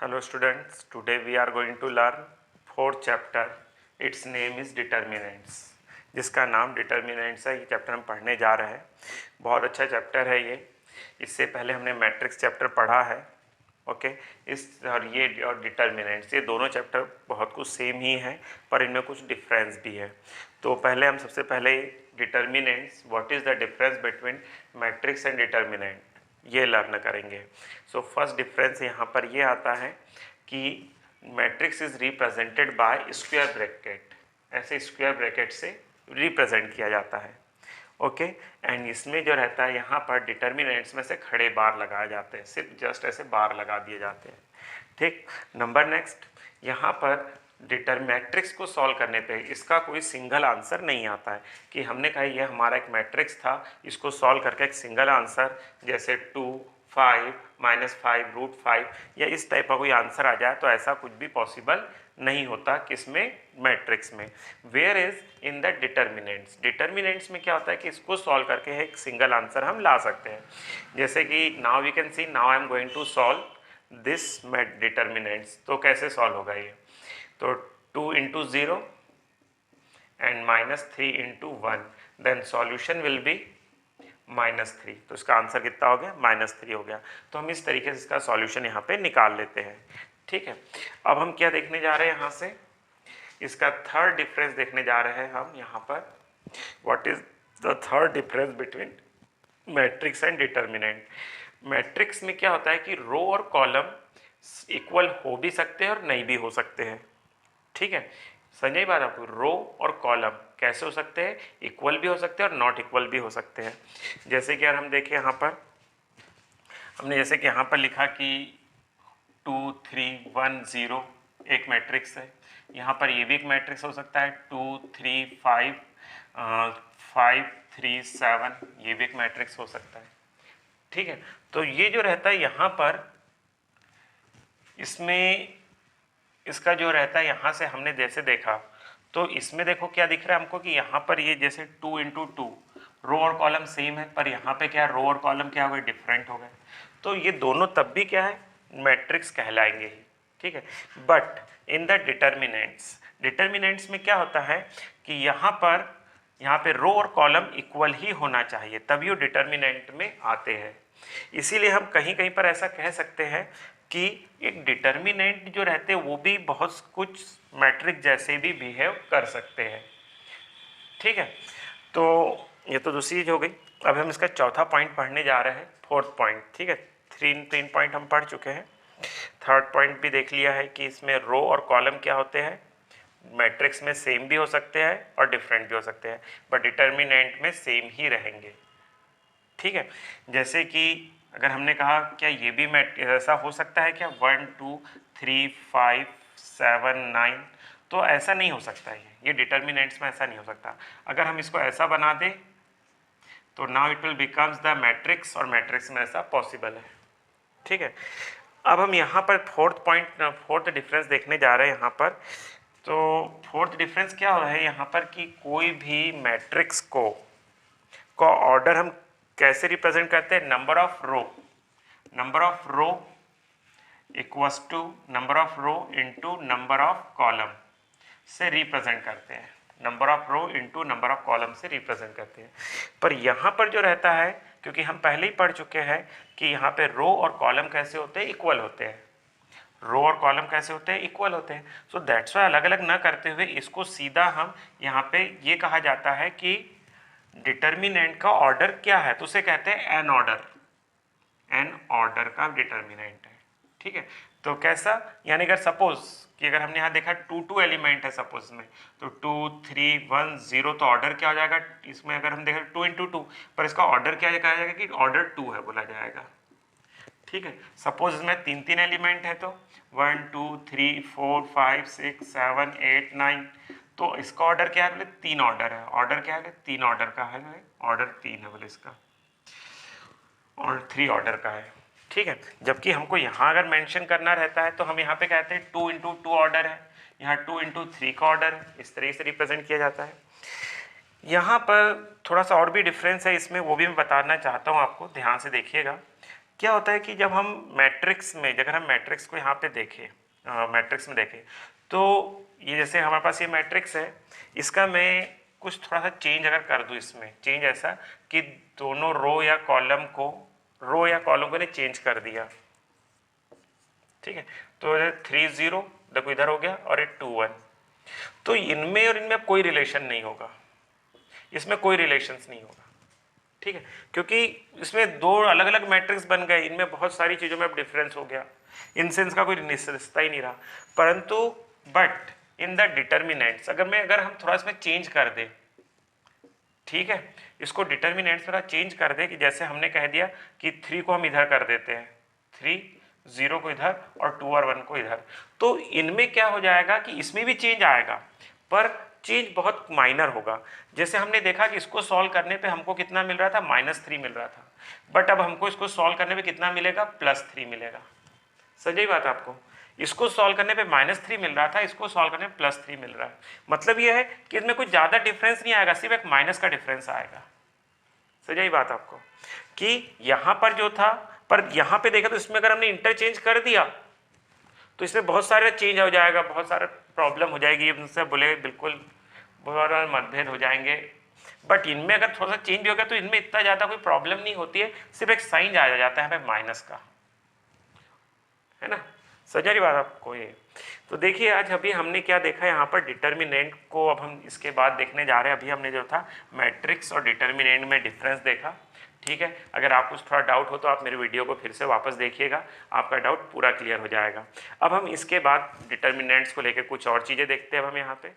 Hello students, today we are going to learn fourth chapter. Its name is determinants. जिसका नाम determinants है। ये chapter हम पढ़ने जा रहे हैं। बहुत अच्छा चैप्टर है ये। इससे पहले हमने मैट्रिक्स चैप्टर पढ़ा है। ओके और डिटर्मिनेंट्स, ये दोनों चैप्टर बहुत कुछ सेम ही हैं, पर इनमें कुछ डिफरेंस भी है। तो पहले हम सबसे पहले determinants, what is the difference between matrix and determinant, ये लर्न करेंगे। सो फर्स्ट डिफरेंस यहाँ पर ये आता है कि matrix is represented by square bracket, ऐसे स्क्वायर ब्रैकेट से रिप्रेजेंट किया जाता है। ओके एंड इसमें जो रहता है यहाँ पर डिटर्मिनेंट्स में से खड़े बार लगाए जाते हैं, सिर्फ जस्ट ऐसे बार लगा दिए जाते हैं। ठीक, नंबर नेक्स्ट, यहाँ पर मैट्रिक्स को सॉल्व करने पे इसका कोई सिंगल आंसर नहीं आता है कि हमने कहा ये हमारा एक मैट्रिक्स था, इसको सॉल्व करके एक सिंगल आंसर जैसे 2, 5, -5 √5 या इस टाइप का कोई आंसर आ जाए, तो ऐसा कुछ भी पॉसिबल नहीं होता किसमें, मैट्रिक्स में। Where is in the determinants में क्या होता है कि इसको सॉल्व करके एक सिंगल आंसर हम ला सकते हैं। जैसे कि now we can see, now I am going to solve this determinants. तो कैसे सॉल्व होगा ये, तो 2 × 0 and -3 × 1, then solution will be -3। तो इसका आंसर कितना हो गया, -3 हो गया। तो हम इस तरीके से इसका सॉल्यूशन यहाँ पे निकाल लेते हैं। ठीक है, अब हम क्या देखने जा रहे हैं यहाँ से, इसका थर्ड डिफरेंस देखने जा रहे हैं हम यहाँ पर। What is the third difference between matrix and determinant. Matrix में क्या होता है कि रो और कॉलम इक्वल हो भी सकते हैं और नहीं भी हो सकते हैं। ठीक है, समझिए बात आपको, रो और कॉलम कैसे हो सकते हैं, इक्वल भी हो सकते हैं और नॉट इक्वल भी हो सकते हैं। जैसे कि अगर हम देखें यहाँ पर, हमने जैसे कि यहाँ पर लिखा कि 2, 3, 1, 0 एक मैट्रिक्स है। यहाँ पर ये भी एक मैट्रिक्स हो सकता है, 2, 3, 5, 5, 3, 7, ये भी एक मैट्रिक्स हो सकता है। ठीक है, तो ये जो रहता है यहाँ पर, इसमें इसका जो रहता है यहाँ से हमने जैसे देखा, तो इसमें देखो क्या दिख रहा है हमको कि यहाँ पर ये जैसे 2 × 2 रो और कॉलम सेम है, पर यहाँ पे क्या रो और कॉलम क्या हो गए, डिफरेंट हो गए। तो ये दोनों तब भी क्या है, मैट्रिक्स कहलाएंगे ही। ठीक है, बट इन द डिटर्मिनेंट्स में क्या होता है कि यहाँ पे रो और कॉलम इक्वल ही होना चाहिए, तभी वो डिटर्मिनेंट में आते हैं। इसीलिए हम कहीं कहीं पर ऐसा कह सकते हैं कि एक डिटर्मिनेंट जो रहते हैं वो भी बहुत कुछ मैट्रिक्स जैसे भी बिहेव कर सकते हैं। ठीक है, तो ये तो दूसरी चीज हो गई। अब हम इसका चौथा पॉइंट पढ़ने जा रहे हैं, फोर्थ पॉइंट। ठीक है, तीन पॉइंट हम पढ़ चुके हैं, थर्ड पॉइंट भी देख लिया है कि इसमें रो और कॉलम क्या होते हैं, मैट्रिक्स में सेम भी हो सकते हैं और डिफरेंट भी हो सकते हैं, बट डिटर्मिनेंट में सेम ही रहेंगे। ठीक है, जैसे कि अगर हमने कहा क्या ये भी ऐसा हो सकता है क्या, 1, 2, 3, 5, 7, 9, तो ऐसा नहीं हो सकता है, ये डिटर्मिनेंट्स में ऐसा नहीं हो सकता। अगर हम इसको ऐसा बना दें तो now it will becomes the matrix, और मैट्रिक्स में ऐसा पॉसिबल है। ठीक है, अब हम यहाँ पर फोर्थ डिफरेंस देखने जा रहे हैं यहाँ पर। तो फोर्थ डिफरेंस क्या है यहाँ पर कि कोई भी मैट्रिक्स को ऑर्डर हम कैसे रिप्रेजेंट करते हैं, number of row equals to number of row into number of column से रिप्रेजेंट करते हैं, number of row into number of column से रिप्रेजेंट करते हैं। पर यहाँ पर जो रहता है, क्योंकि हम पहले ही पढ़ चुके हैं कि यहाँ पे रो और कॉलम कैसे होते हैं, इक्वल होते हैं। रो और कॉलम कैसे होते हैं, इक्वल होते हैं। सो दैट्स वाई अलग अलग ना करते हुए इसको सीधा हम यहाँ पे ये कहा जाता है कि डिटर्मिनेंट का ऑर्डर क्या है, तो उसे कहते हैं एन ऑर्डर का डिटर्मिनेंट है। ठीक है, तो कैसा, यानी अगर सपोज कि अगर हमने यहाँ देखा 2 एलिमेंट है सपोज में, तो 2, 3, 1, 0, तो ऑर्डर क्या हो जाएगा इसमें, अगर हम देखें 2 × 2, पर इसका ऑर्डर क्या कहा जाएगा कि ऑर्डर 2 है बोला जाएगा। ठीक है, सपोज इसमें 3 एलिमेंट है, तो 1, 2, 3, 4, 5, 6, 7, 8, 9, तो इसका ऑर्डर क्या है बोले, 3 ऑर्डर है। ऑर्डर क्या है, 3 ऑर्डर का है, ऑर्डर 3 है बोले इसका, और 3 ऑर्डर का है। ठीक है, जबकि हमको यहाँ अगर मेंशन करना रहता है तो हम यहाँ पे कहते हैं 2 × 2 ऑर्डर है, यहाँ 2 × 3 का ऑर्डर है, इस तरीके से रिप्रेजेंट किया जाता है। यहाँ पर थोड़ा सा और भी डिफरेंस है इसमें, वो भी मैं बताना चाहता हूँ आपको, ध्यान से देखिएगा क्या होता है कि जब हम मैट्रिक्स में, अगर हम मैट्रिक्स को यहाँ पे देखें, मैट्रिक्स में देखें तो ये जैसे हमारे पास ये मैट्रिक्स है, इसका मैं कुछ थोड़ा सा चेंज अगर कर दूँ, इसमें चेंज ऐसा कि दोनों रो या कॉलम को ने चेंज कर दिया, ठीक है। तो 3 0 देखो इधर हो गया और 2 1, तो इनमें और इनमें कोई रिलेशन नहीं होगा, इसमें कोई रिलेशंस नहीं होगा, ठीक है, क्योंकि इसमें दो अलग अलग मैट्रिक्स बन गए, इनमें बहुत सारी चीज़ों में अब डिफरेंस हो गया, इन सेंस का कोई रिश्ता ही नहीं रहा। परंतु बट इन द डिटर्मिनेंट्स अगर हम थोड़ा इसमें चेंज कर दें, ठीक है, इसको डिटर्मिनेंट्स थोड़ा चेंज कर दे कि जैसे हमने कह दिया कि 3 को हम इधर कर देते हैं, 3 0 को इधर और 2 और 1 को इधर, तो इनमें क्या हो जाएगा कि इसमें भी चेंज आएगा, पर चेंज बहुत माइनर होगा। जैसे हमने देखा कि इसको सॉल्व करने पे हमको कितना मिल रहा था, -3 मिल रहा था, बट अब हमको इसको सॉल्व करने पे कितना मिलेगा, +3 मिलेगा। सही बात आपको, इसको सॉल्व करने पे -3 मिल रहा था, इसको सॉल्व करने पे +3 मिल रहा है। मतलब ये है कि इसमें कुछ ज़्यादा डिफरेंस नहीं आएगा, सिर्फ एक माइनस का डिफरेंस आएगा। सही बात आपको कि यहाँ पर जो था, पर यहाँ पे देखा तो इसमें अगर हमने इंटरचेंज कर दिया तो इसमें बहुत सारे चेंज हो जाएगा, बहुत सारे प्रॉब्लम हो जाएगी, उनसे बोले बिल्कुल बहुत सारे मतभेद हो जाएंगे। बट इनमें अगर थोड़ा सा चेंज भी हो गया तो इनमें इतना ज़्यादा कोई प्रॉब्लम नहीं होती है, सिर्फ एक साइन आ जाता है माइनस का, है ना। समझ बात आपको ये। तो देखिए आज अभी हमने क्या देखा यहाँ पर, डिटर्मिनेंट को अब हम इसके बाद देखने जा रहे हैं। अभी हमने जो था मैट्रिक्स और डिटर्मिनेंट में डिफरेंस देखा, ठीक है। अगर आपको थोड़ा डाउट हो तो आप मेरे वीडियो को फिर से वापस देखिएगा, आपका डाउट पूरा क्लियर हो जाएगा। अब हम इसके बाद डिटर्मिनेंट्स को लेकर कुछ और चीज़ें देखते हैं अब हम यहाँ पे।